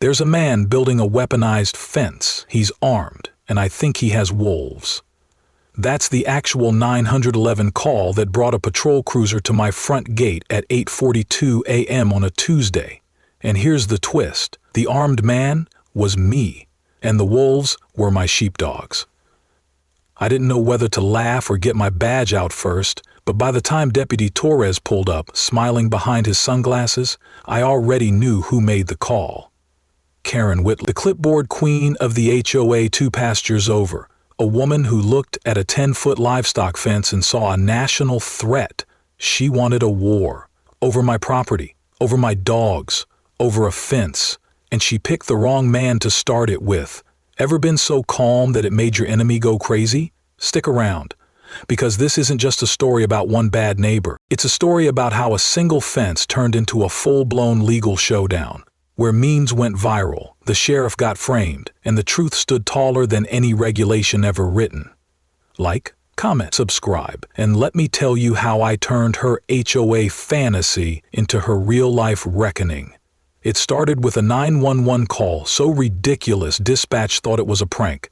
There's a man building a weaponized fence. He's armed, and I think he has wolves. That's the actual 911 call that brought a patrol cruiser to my front gate at 8:42 a.m. on a Tuesday. And here's the twist. The armed man was me, and the wolves were my sheepdogs. I didn't know whether to laugh or get my badge out first, but by the time Deputy Torres pulled up, smiling behind his sunglasses, I already knew who made the call. Karen Whitley, the clipboard queen of the HOA 2 pastures over, a woman who looked at a 10-foot livestock fence and saw a national threat. She wanted a war over my property, over my dogs, over a fence, and she picked the wrong man to start it with. Ever been so calm that it made your enemy go crazy? Stick around, because this isn't just a story about one bad neighbor. It's a story about how a single fence turned into a full-blown legal showdown, where memes went viral, the sheriff got framed, and the truth stood taller than any regulation ever written. Like, comment, subscribe, and let me tell you how I turned her HOA fantasy into her real-life reckoning. It started with a 911 call so ridiculous dispatch thought it was a prank.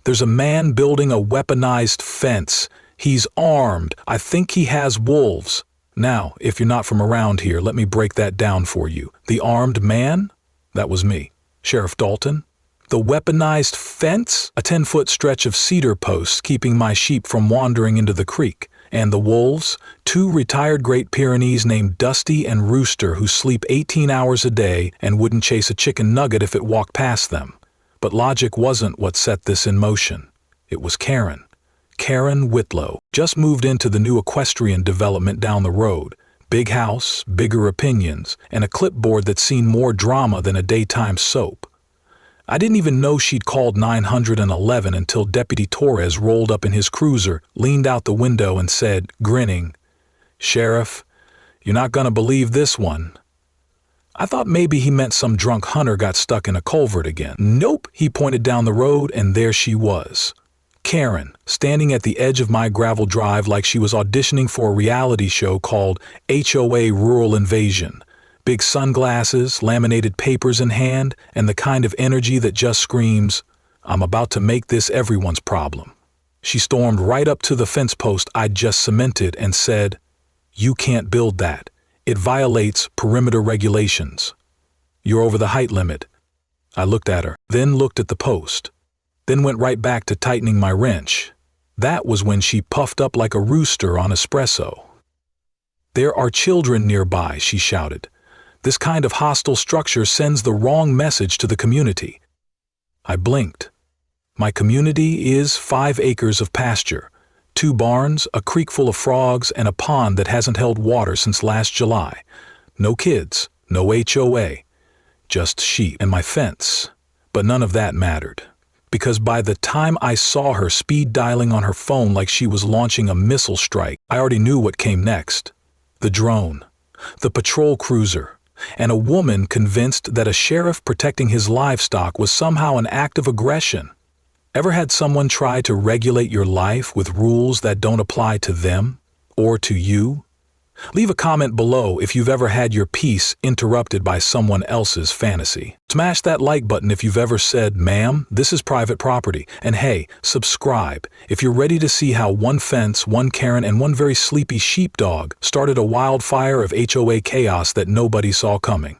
There's a man building a weaponized fence. He's armed. I think he has wolves. Now, if you're not from around here, let me break that down for you. The armed man? That was me, Sheriff Dalton. The weaponized fence? A 10-foot stretch of cedar posts keeping my sheep from wandering into the creek. And the wolves? 2 retired Great Pyrenees named Dusty and Rooster who sleep 18 hours a day and wouldn't chase a chicken nugget if it walked past them. But logic wasn't what set this in motion. It was Karen. Karen Whitlow just moved into the new equestrian development down the road. Big house, bigger opinions, and a clipboard that's seen more drama than a daytime soap. I didn't even know she'd called 911 until Deputy Torres rolled up in his cruiser, leaned out the window and said, grinning, "Sheriff, you're not gonna believe this one." I thought maybe he meant some drunk hunter got stuck in a culvert again. Nope, he pointed down the road and there she was. Karen, standing at the edge of my gravel drive like she was auditioning for a reality show called HOA Rural Invasion. Big sunglasses, laminated papers in hand, and the kind of energy that just screams, "I'm about to make this everyone's problem." She stormed right up to the fence post I'd just cemented and said, "You can't build that. It violates perimeter regulations. You're over the height limit." I looked at her, then looked at the post, then went right back to tightening my wrench. That was when she puffed up like a rooster on espresso. "There are children nearby," she shouted. "This kind of hostile structure sends the wrong message to the community." I blinked. My community is 5 acres of pasture, 2 barns, a creek full of frogs, and a pond that hasn't held water since last July. No kids, no HOA, just sheep and my fence. But none of that mattered, because by the time I saw her speed dialing on her phone like she was launching a missile strike, I already knew what came next. The drone, the patrol cruiser, and a woman convinced that a sheriff protecting his livestock was somehow an act of aggression. Ever had someone try to regulate your life with rules that don't apply to them or to you? Leave a comment below if you've ever had your peace interrupted by someone else's fantasy. Smash that like button if you've ever said, "Ma'am, this is private property." And hey, subscribe if you're ready to see how one fence, one Karen, and one very sleepy sheepdog started a wildfire of HOA chaos that nobody saw coming.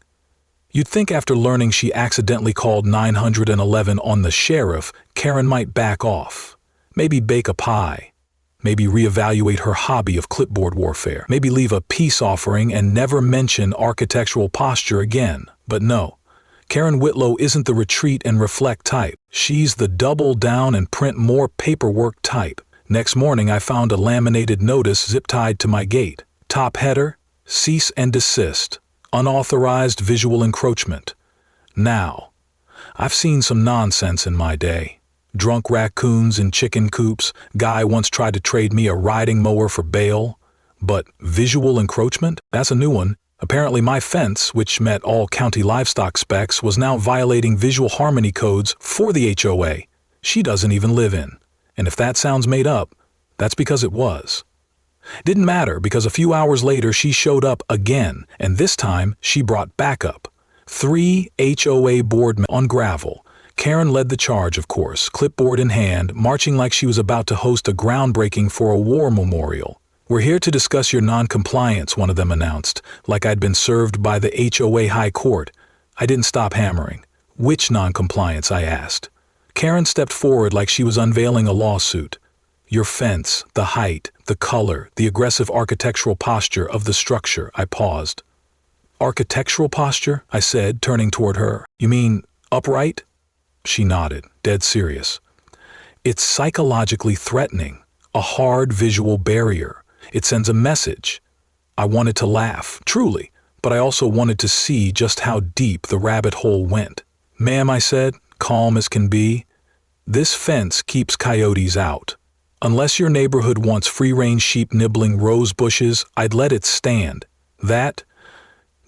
You'd think after learning she accidentally called 911 on the sheriff, Karen might back off. Maybe bake a pie. Maybe reevaluate her hobby of clipboard warfare. Maybe leave a peace offering and never mention architectural posture again. But no, Karen Whitlow isn't the retreat and reflect type. She's the double down and print more paperwork type. Next morning I found a laminated notice zip-tied to my gate. Top header, cease and desist. Unauthorized visual encroachment. Now, I've seen some nonsense in my day. Drunk raccoons in chicken coops. Guy once tried to trade me a riding mower for bail. But visual encroachment? That's a new one. Apparently my fence, which met all county livestock specs, was now violating visual harmony codes for the HOA she doesn't even live in. And if that sounds made up, that's because it was. Didn't matter, because a few hours later she showed up again, and this time she brought backup. 3 HOA board members on gravel. Karen led the charge, of course, clipboard in hand, marching like she was about to host a groundbreaking for a war memorial. "We're here to discuss your non-compliance," one of them announced, like I'd been served by the HOA High Court. I didn't stop hammering. "Which non-compliance?" I asked. Karen stepped forward like she was unveiling a lawsuit. "Your fence, the height, the color, the aggressive architectural posture of the structure." I paused. "Architectural posture?" I said, turning toward her. "You mean upright?" She nodded, dead serious. "It's psychologically threatening, a hard visual barrier. It sends a message." I wanted to laugh, truly, but I also wanted to see just how deep the rabbit hole went. "Ma'am," I said, calm as can be, "this fence keeps coyotes out. Unless your neighborhood wants free-range sheep nibbling rose bushes, I'd let it stand." That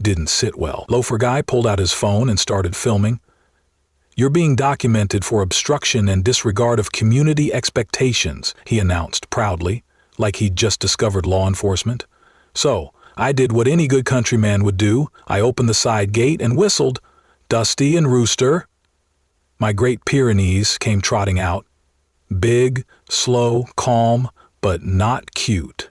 didn't sit well. Loafer guy pulled out his phone and started filming. "You're being documented for obstruction and disregard of community expectations," he announced proudly, like he'd just discovered law enforcement. So, I did what any good countryman would do. I opened the side gate and whistled, "Dusty and Rooster." My Great Pyrenees came trotting out. Big, slow, calm, but not cute.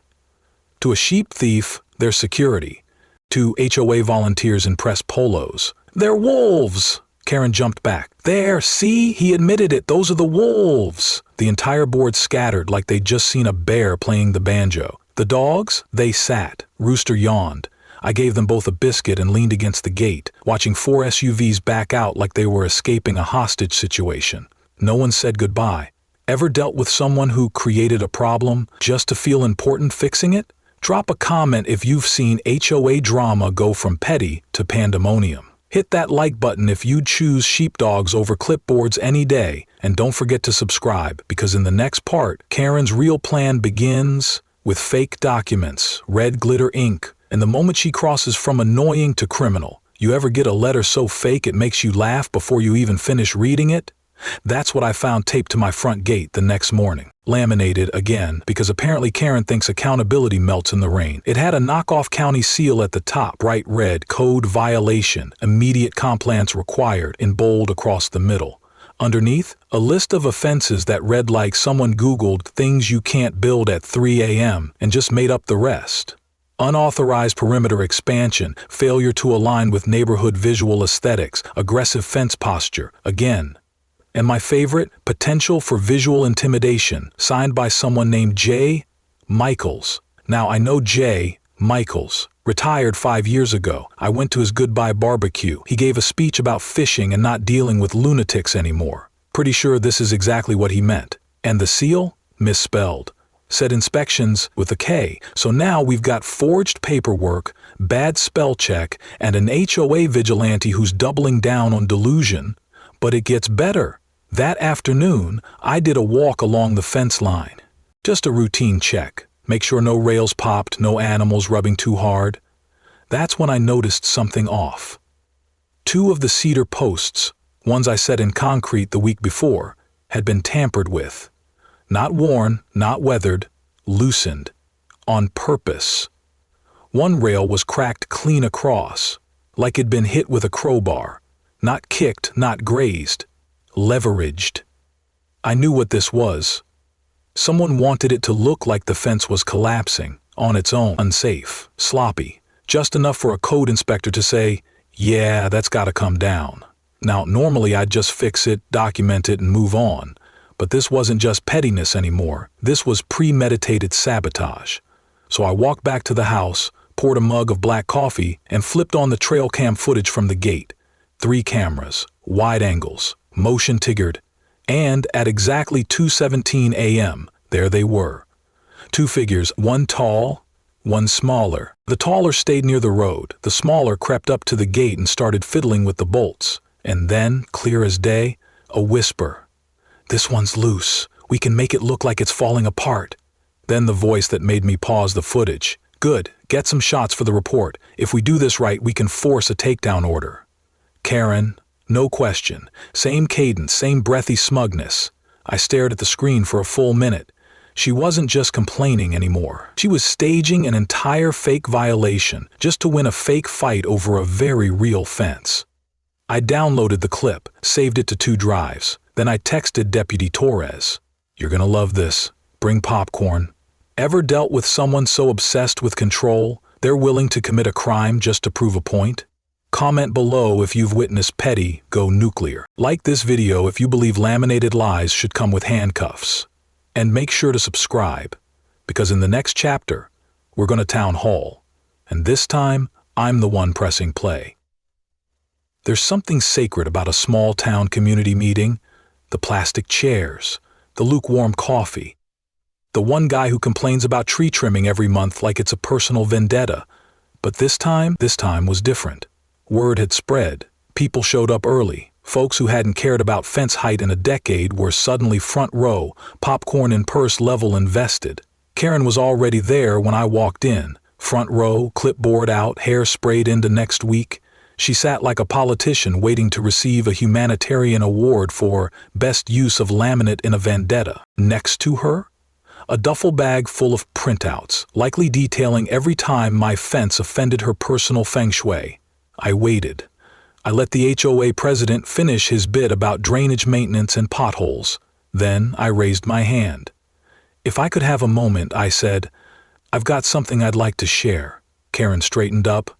To a sheep thief, they're security. To HOA volunteers in press polos, they're wolves. Karen jumped back. "There, see? He admitted it. Those are the wolves." The entire board scattered like they'd just seen a bear playing the banjo. The dogs? They sat. Rooster yawned. I gave them both a biscuit and leaned against the gate, watching 4 SUVs back out like they were escaping a hostage situation. No one said goodbye. Ever dealt with someone who created a problem just to feel important fixing it? Drop a comment if you've seen HOA drama go from petty to pandemonium. Hit that like button if you'd choose sheepdogs over clipboards any day, and don't forget to subscribe, because in the next part, Karen's real plan begins with fake documents, red glitter ink, and the moment she crosses from annoying to criminal. You ever get a letter so fake it makes you laugh before you even finish reading it? That's what I found taped to my front gate the next morning. Laminated again, because apparently Karen thinks accountability melts in the rain. It had a knockoff county seal at the top, bright red, code violation, immediate compliance required, in bold across the middle. Underneath, a list of offenses that read like someone Googled things you can't build at 3 a.m. and just made up the rest. Unauthorized perimeter expansion, failure to align with neighborhood visual aesthetics, aggressive fence posture, again. And my favorite, potential for visual intimidation, signed by someone named J. Michaels. Now I know J. Michaels. Retired 5 years ago. I went to his goodbye barbecue. He gave a speech about fishing and not dealing with lunatics anymore. Pretty sure this is exactly what he meant. And the seal? Misspelled. Said inspections with a K. So now we've got forged paperwork, bad spell check, and an HOA vigilante who's doubling down on delusion. But it gets better. That afternoon, I did a walk along the fence line. Just a routine check. Make sure no rails popped, no animals rubbing too hard. That's when I noticed something off. 2 of the cedar posts, ones I set in concrete the week before, had been tampered with. Not worn, not weathered, loosened. On purpose. One rail was cracked clean across, like it'd been hit with a crowbar. Not kicked, not grazed. Leveraged. I knew what this was. Someone wanted it to look like the fence was collapsing, on its own, unsafe, sloppy, just enough for a code inspector to say, "Yeah, that's gotta come down." Now, normally I'd just fix it, document it, and move on. But this wasn't just pettiness anymore. This was premeditated sabotage. So I walked back to the house, poured a mug of black coffee, and flipped on the trail cam footage from the gate. 3 cameras, wide angles, motion triggered, and at exactly 2:17 a.m., there they were. 2 figures, one tall, one smaller. The taller stayed near the road, the smaller crept up to the gate and started fiddling with the bolts. And then, clear as day, a whisper. "This one's loose. We can make it look like it's falling apart." Then the voice that made me pause the footage. "Good, get some shots for the report. If we do this right, we can force a takedown order." Karen, no question. Same cadence, same breathy smugness. I stared at the screen for a full minute. She wasn't just complaining anymore. She was staging an entire fake violation just to win a fake fight over a very real fence. I downloaded the clip, saved it to 2 drives. Then I texted Deputy Torres. "You're gonna love this. Bring popcorn." Ever dealt with someone so obsessed with control, they're willing to commit a crime just to prove a point? Comment below if you've witnessed petty go nuclear. Like this video if you believe laminated lies should come with handcuffs. And make sure to subscribe, because in the next chapter, we're going to town hall. And this time, I'm the one pressing play. There's something sacred about a small town community meeting. The plastic chairs, the lukewarm coffee, the one guy who complains about tree trimming every month like it's a personal vendetta. But this time was different. Word had spread. People showed up early. Folks who hadn't cared about fence height in a decade were suddenly front row, popcorn and purse level invested. Karen was already there when I walked in. Front row, clipboard out, hair sprayed into next week. She sat like a politician waiting to receive a humanitarian award for best use of laminate in a vendetta. Next to her, a duffel bag full of printouts, likely detailing every time my fence offended her personal feng shui. I waited. I let the HOA president finish his bit about drainage maintenance and potholes. Then I raised my hand. "If I could have a moment," I said, "I've got something I'd like to share." Karen straightened up,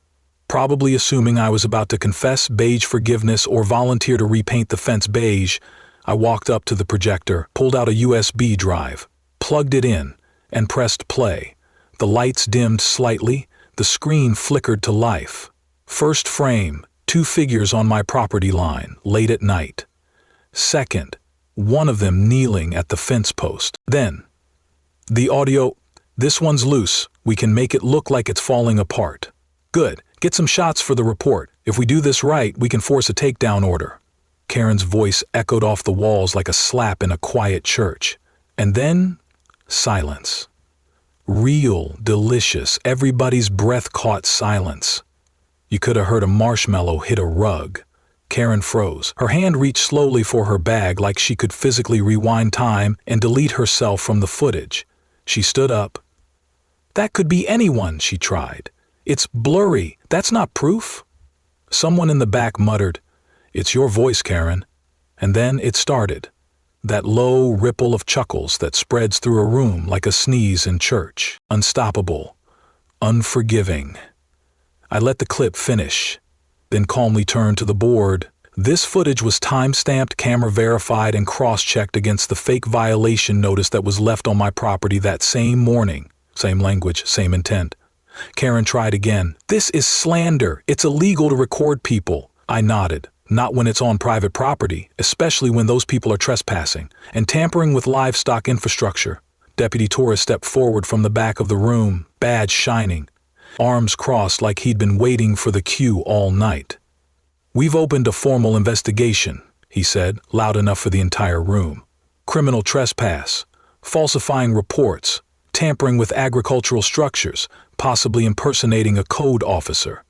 probably assuming I was about to confess beige forgiveness or volunteer to repaint the fence beige. I walked up to the projector, pulled out a USB drive, plugged it in, and pressed play. The lights dimmed slightly, the screen flickered to life. First frame, 2 figures on my property line, late at night. Second, one of them kneeling at the fence post. Then, the audio, "This one's loose. We can make it look like it's falling apart." "Good. Get some shots for the report. If we do this right, we can force a takedown order." Karen's voice echoed off the walls like a slap in a quiet church. And then, silence. Real, delicious, everybody's breath-caught silence. You could have heard a marshmallow hit a rug. Karen froze. Her hand reached slowly for her bag like she could physically rewind time and delete herself from the footage. She stood up. "That could be anyone," she tried. "It's blurry. That's not proof." Someone in the back muttered, "It's your voice, Karen." And then it started. That low ripple of chuckles that spreads through a room like a sneeze in church. Unstoppable. Unforgiving. I let the clip finish, then calmly turned to the board. This footage was time-stamped, camera-verified, and cross-checked against the fake violation notice that was left on my property that same morning. Same language, same intent. Karen tried again. "This is slander. It's illegal to record people." I nodded. "Not when it's on private property, especially when those people are trespassing and tampering with livestock infrastructure." Deputy Torres stepped forward from the back of the room, badge shining, arms crossed like he'd been waiting for the cue all night. "We've opened a formal investigation," he said, loud enough for the entire room. "Criminal trespass, falsifying reports, tampering with agricultural structures, possibly impersonating a code officer."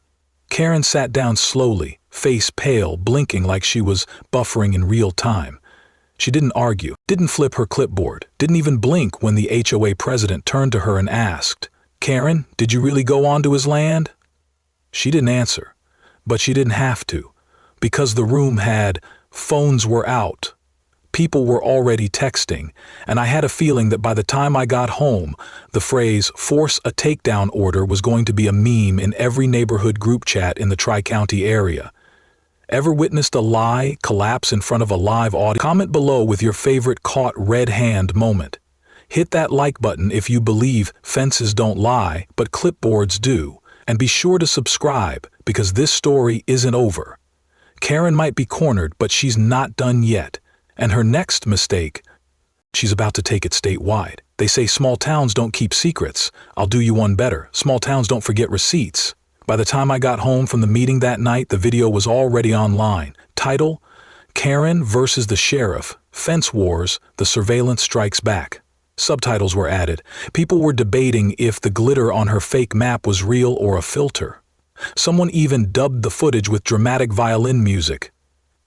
Karen sat down slowly, face pale, blinking like she was buffering in real time. She didn't argue, didn't flip her clipboard, didn't even blink when the HOA president turned to her and asked, "Karen, did you really go onto his land?" She didn't answer, but she didn't have to, because the room phones were out. People were already texting, and I had a feeling that by the time I got home, the phrase "force a takedown order" was going to be a meme in every neighborhood group chat in the Tri-County area. Ever witnessed a lie collapse in front of a live audience? Comment below with your favorite caught red hand moment. Hit that like button if you believe fences don't lie, but clipboards do. And be sure to subscribe, because this story isn't over. Karen might be cornered, but she's not done yet. And her next mistake, she's about to take it statewide. They say small towns don't keep secrets. I'll do you one better. Small towns don't forget receipts. By the time I got home from the meeting that night, the video was already online. Title: Karen versus the Sheriff, Fence Wars, The Surveillance Strikes Back. Subtitles were added. People were debating if the glitter on her fake map was real or a filter. Someone even dubbed the footage with dramatic violin music.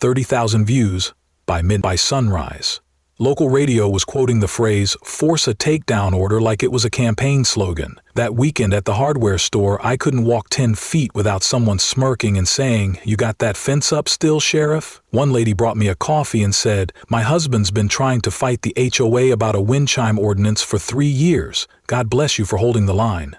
30,000 views by sunrise. Local radio was quoting the phrase, "force a takedown order," like it was a campaign slogan. That weekend at the hardware store, I couldn't walk 10 feet without someone smirking and saying, "You got that fence up still, Sheriff?" One lady brought me a coffee and said, "My husband's been trying to fight the HOA about a wind chime ordinance for 3 years. God bless you for holding the line."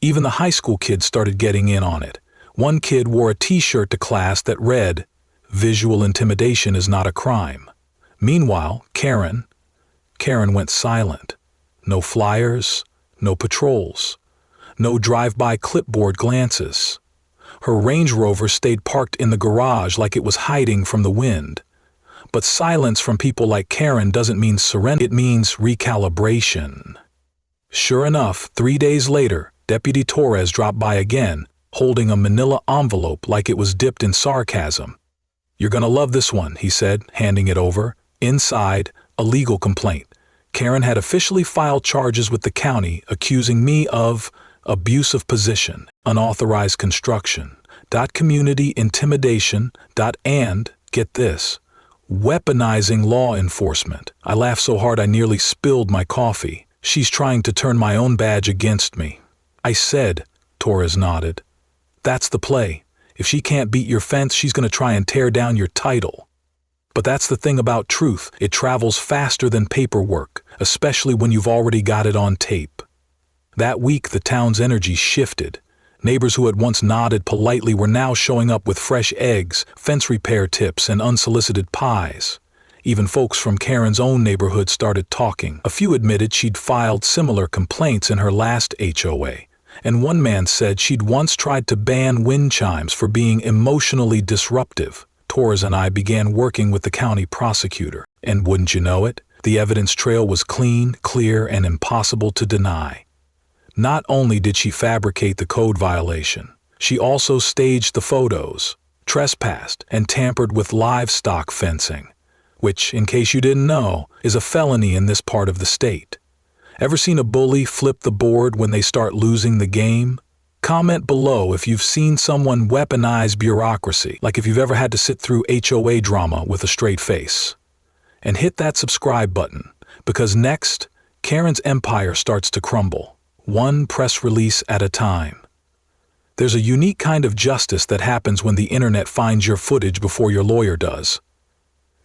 Even the high school kids started getting in on it. One kid wore a t-shirt to class that read, "Visual intimidation is not a crime." Meanwhile, Karen went silent. No flyers, no patrols, no drive-by clipboard glances. Her Range Rover stayed parked in the garage like it was hiding from the wind. But silence from people like Karen doesn't mean surrender, it means recalibration. Sure enough, 3 days later, Deputy Torres dropped by again, holding a manila envelope like it was dipped in sarcasm. "You're gonna love this one," he said, handing it over. Inside, a legal complaint. Karen had officially filed charges with the county accusing me of abuse of position, unauthorized construction, community intimidation, and, get this, weaponizing law enforcement. I laughed so hard I nearly spilled my coffee. "She's trying to turn my own badge against me." I said, Torres nodded. "That's the play. If she can't beat your fence, she's going to try and tear down your title." But that's the thing about truth. It travels faster than paperwork, especially when you've already got it on tape. That week, the town's energy shifted. Neighbors who had once nodded politely were now showing up with fresh eggs, fence repair tips, and unsolicited pies. Even folks from Karen's own neighborhood started talking. A few admitted she'd filed similar complaints in her last HOA. And one man said she'd once tried to ban wind chimes for being emotionally disruptive. Torres and I began working with the county prosecutor, and wouldn't you know it, the evidence trail was clean, clear, and impossible to deny. Not only did she fabricate the code violation, she also staged the photos, trespassed, and tampered with livestock fencing, which, in case you didn't know, is a felony in this part of the state. Ever seen a bully flip the board when they start losing the game? Comment below if you've seen someone weaponize bureaucracy, like if you've ever had to sit through HOA drama with a straight face. And hit that subscribe button, because next, Karen's empire starts to crumble, one press release at a time. There's a unique kind of justice that happens when the internet finds your footage before your lawyer does.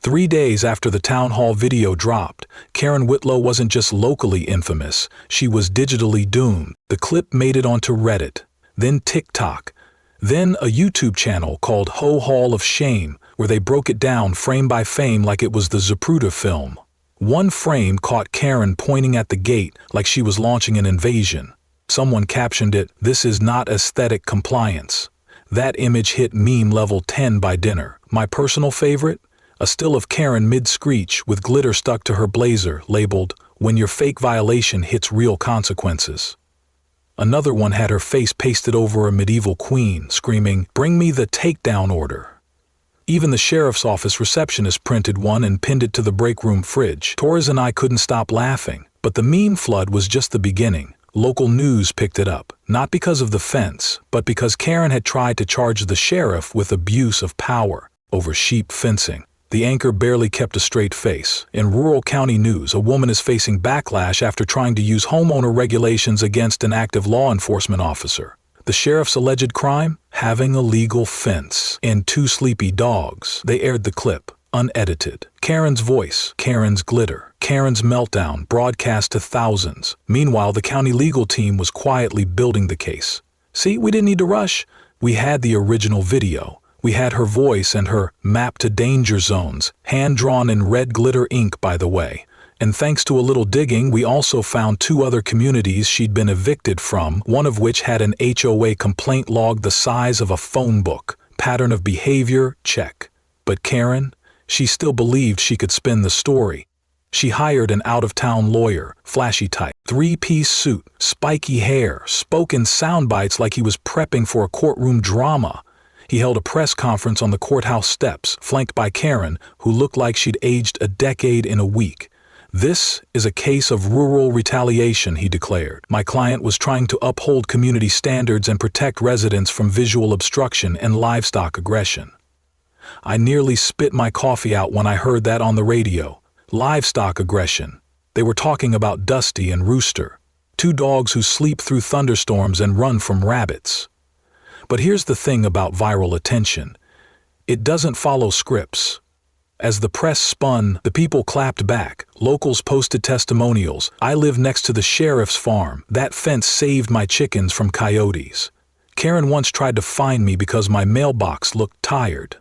3 days after the town hall video dropped, Karen Whitlow wasn't just locally infamous, she was digitally doomed. The clip made it onto Reddit, then TikTok, then a YouTube channel called Hall of Shame, where they broke it down frame by frame like it was the Zapruder film. One frame caught Karen pointing at the gate like she was launching an invasion. Someone captioned it, "This is not aesthetic compliance." That image hit meme level 10 by dinner. My personal favorite? A still of Karen mid-screech with glitter stuck to her blazer labeled, "When your fake violation hits real consequences." Another one had her face pasted over a medieval queen, screaming, "Bring me the takedown order." Even the sheriff's office receptionist printed one and pinned it to the break room fridge. Torres and I couldn't stop laughing, but the meme flood was just the beginning. Local news picked it up, not because of the fence, but because Karen had tried to charge the sheriff with abuse of power over sheep fencing. The anchor barely kept a straight face. In rural county news, a woman is facing backlash after trying to use homeowner regulations against an active law enforcement officer. The sheriff's alleged crime? Having a legal fence and 2 sleepy dogs. They aired the clip, unedited. Karen's voice, Karen's glitter, Karen's meltdown broadcast to thousands. Meanwhile, the county legal team was quietly building the case. See, we didn't need to rush. We had the original video. We had her voice and her map to danger zones, hand-drawn in red glitter ink, by the way. And thanks to a little digging, we also found 2 other communities she'd been evicted from, one of which had an HOA complaint log the size of a phone book. Pattern of behavior, check. But Karen, she still believed she could spin the story. She hired an out-of-town lawyer, flashy type, 3-piece suit, spiky hair, spoke in sound bites like he was prepping for a courtroom drama. He held a press conference on the courthouse steps, flanked by Karen, who looked like she'd aged a decade in a week. "This is a case of rural retaliation," he declared. "My client was trying to uphold community standards and protect residents from visual obstruction and livestock aggression." I nearly spit my coffee out when I heard that on the radio. Livestock aggression. They were talking about Dusty and Rooster, two dogs who sleep through thunderstorms and run from rabbits. But here's the thing about viral attention. It doesn't follow scripts. As the press spun, the people clapped back. Locals posted testimonials. I live next to the sheriff's farm. That fence saved my chickens from coyotes. Karen once tried to find me because my mailbox looked tired.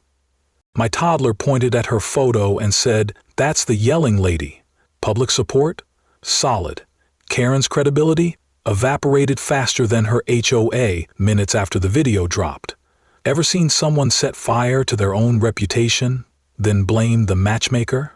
My toddler pointed at her photo and said, "That's the yelling lady." Public support? Solid. Karen's credibility? Evaporated faster than her HOA minutes after the video dropped. Ever seen someone set fire to their own reputation, then blame the matchmaker?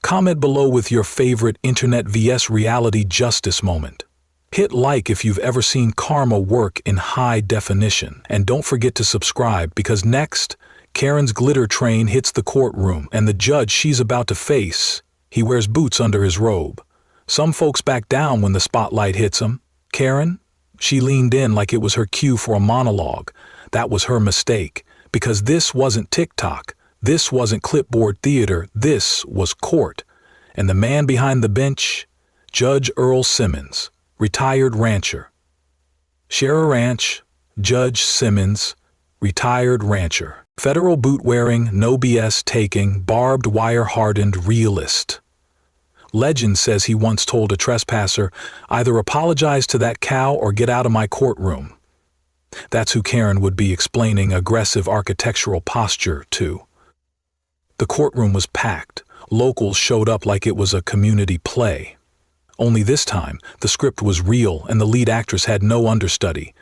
Comment below with your favorite internet vs reality justice moment. Hit like if you've ever seen karma work in high definition. And don't forget to subscribe, because next, Karen's glitter train hits the courtroom, and the judge she's about to face, he wears boots under his robe. Some folks back down when the spotlight hits him. Karen? She leaned in like it was her cue for a monologue. That was her mistake, because this wasn't TikTok. This wasn't clipboard theater. This was court. And the man behind the bench, Judge Earl Simmons, retired rancher. Share a ranch, Judge Simmons, retired rancher. Federal boot-wearing, no BS taking, barbed wire-hardened realist. Legend says he once told a trespasser, "Either apologize to that cow or get out of my courtroom." That's who Karen would be explaining aggressive architectural posture to. The courtroom was packed. Locals showed up like it was a community play. Only this time, the script was real and the lead actress had no understudy.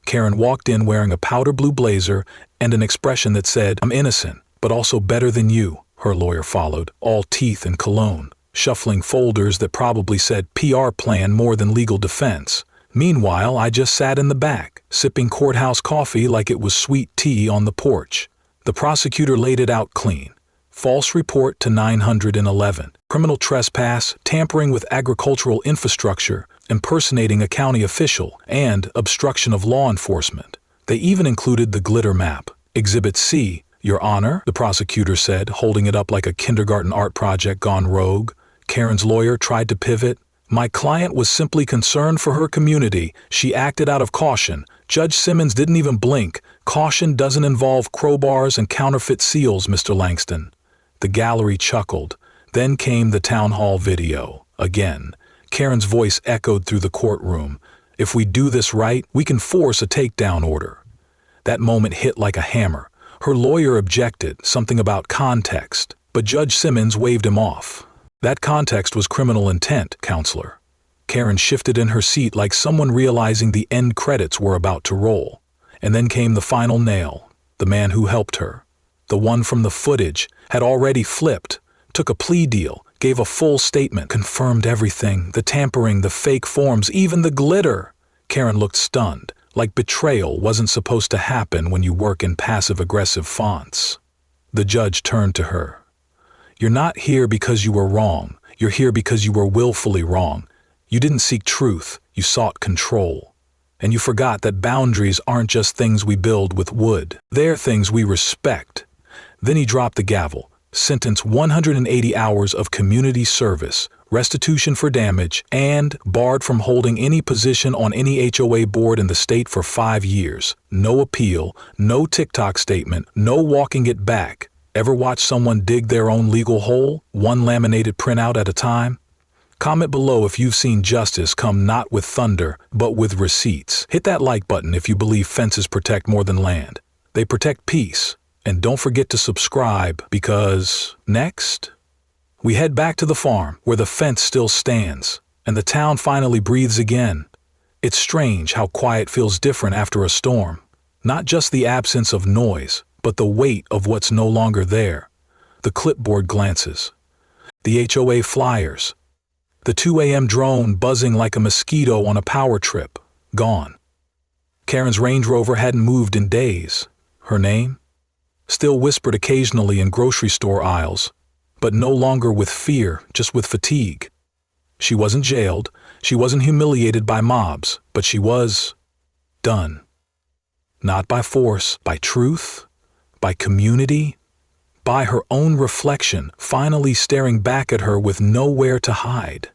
Karen walked in wearing a powder blue blazer and an expression that said, "I'm innocent, but also better than you." Her lawyer followed, all teeth and cologne, shuffling folders that probably said PR plan more than legal defense. Meanwhile, I just sat in the back, sipping courthouse coffee like it was sweet tea on the porch. The prosecutor laid it out clean. False report to 911, criminal trespass, tampering with agricultural infrastructure, impersonating a county official, and obstruction of law enforcement. They even included the glitter map. Exhibit C, Your Honor, the prosecutor said, holding it up like a kindergarten art project gone rogue. Karen's lawyer tried to pivot. "My client was simply concerned for her community. She acted out of caution." Judge Simmons didn't even blink. "Caution doesn't involve crowbars and counterfeit seals, Mr. Langston." The gallery chuckled. Then came the town hall video. Again, Karen's voice echoed through the courtroom. "If we do this right, we can force a takedown order." That moment hit like a hammer. Her lawyer objected, something about context, but Judge Simmons waved him off. "That context was criminal intent, counselor." Karen shifted in her seat like someone realizing the end credits were about to roll. And then came the final nail. The man who helped her, the one from the footage, had already flipped, took a plea deal, gave a full statement, confirmed everything, the tampering, the fake forms, even the glitter. Karen looked stunned, like betrayal wasn't supposed to happen when you work in passive-aggressive fonts. The judge turned to her. "You're not here because you were wrong. You're here because you were willfully wrong. You didn't seek truth, you sought control. And you forgot that boundaries aren't just things we build with wood. They're things we respect." Then he dropped the gavel. Sentence 180 hours of community service, restitution for damage, and barred from holding any position on any HOA board in the state for 5 years. No appeal, no TikTok statement, no walking it back. Ever watch someone dig their own legal hole, one laminated printout at a time? Comment below if you've seen justice come not with thunder, but with receipts. Hit that like button if you believe fences protect more than land. They protect peace. And don't forget to subscribe, because next, we head back to the farm where the fence still stands and the town finally breathes again. It's strange how quiet feels different after a storm. Not just the absence of noise, but the weight of what's no longer there. The clipboard glances, the HOA flyers, the 2 a.m. drone buzzing like a mosquito on a power trip, gone. Karen's Range Rover hadn't moved in days. Her name? Still whispered occasionally in grocery store aisles, but no longer with fear, just with fatigue. She wasn't jailed, she wasn't humiliated by mobs, but she was done. Not by force, by truth, by community, by her own reflection, finally staring back at her with nowhere to hide.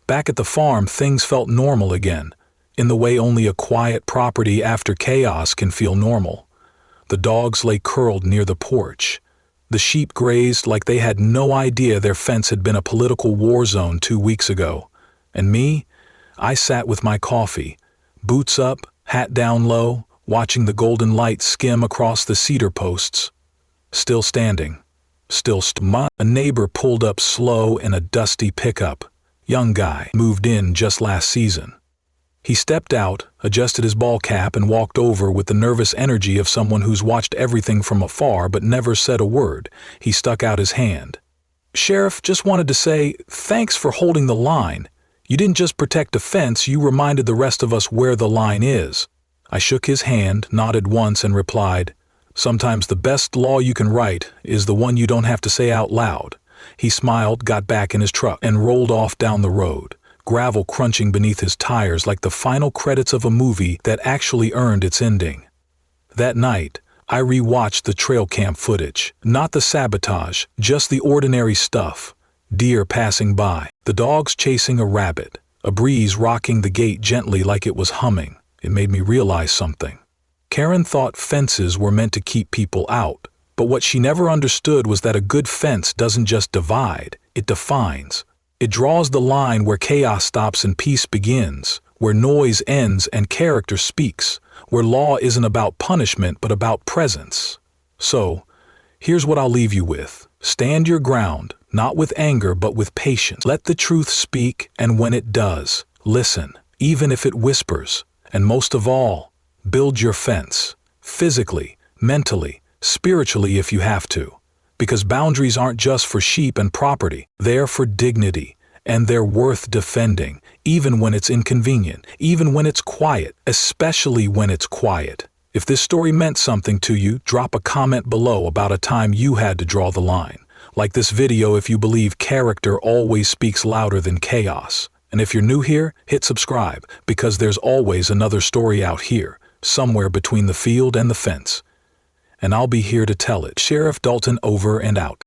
Back at the farm, things felt normal again, in the way only a quiet property after chaos can feel normal. The dogs lay curled near the porch. The sheep grazed like they had no idea their fence had been a political war zone 2 weeks ago. And me? I sat with my coffee, boots up, hat down low, watching the golden light skim across the cedar posts. Still standing. A neighbor pulled up slow in a dusty pickup. Young guy, moved in just last season. He stepped out, adjusted his ball cap, and walked over with the nervous energy of someone who's watched everything from afar but never said a word. He stuck out his hand. "Sheriff, just wanted to say, thanks for holding the line. You didn't just protect a fence, you reminded the rest of us where the line is." I shook his hand, nodded once, and replied, "Sometimes the best law you can write is the one you don't have to say out loud." He smiled, got back in his truck, and rolled off down the road, gravel crunching beneath his tires like the final credits of a movie that actually earned its ending. That night, I re-watched the trail cam footage. Not the sabotage, just the ordinary stuff. Deer passing by, the dogs chasing a rabbit, a breeze rocking the gate gently like it was humming. It made me realize something. Karen thought fences were meant to keep people out, but what she never understood was that a good fence doesn't just divide, it defines. It draws the line where chaos stops and peace begins, where noise ends and character speaks, where law isn't about punishment but about presence. So, here's what I'll leave you with. Stand your ground, not with anger but with patience. Let the truth speak, and when it does, listen, even if it whispers. And most of all, build your fence, physically, mentally, spiritually if you have to. Because boundaries aren't just for sheep and property, they're for dignity, and they're worth defending, even when it's inconvenient, even when it's quiet, especially when it's quiet. If this story meant something to you, drop a comment below about a time you had to draw the line. Like this video if you believe character always speaks louder than chaos. And if you're new here, hit subscribe, because there's always another story out here, somewhere between the field and the fence. And I'll be here to tell it. Sheriff Dalton over and out.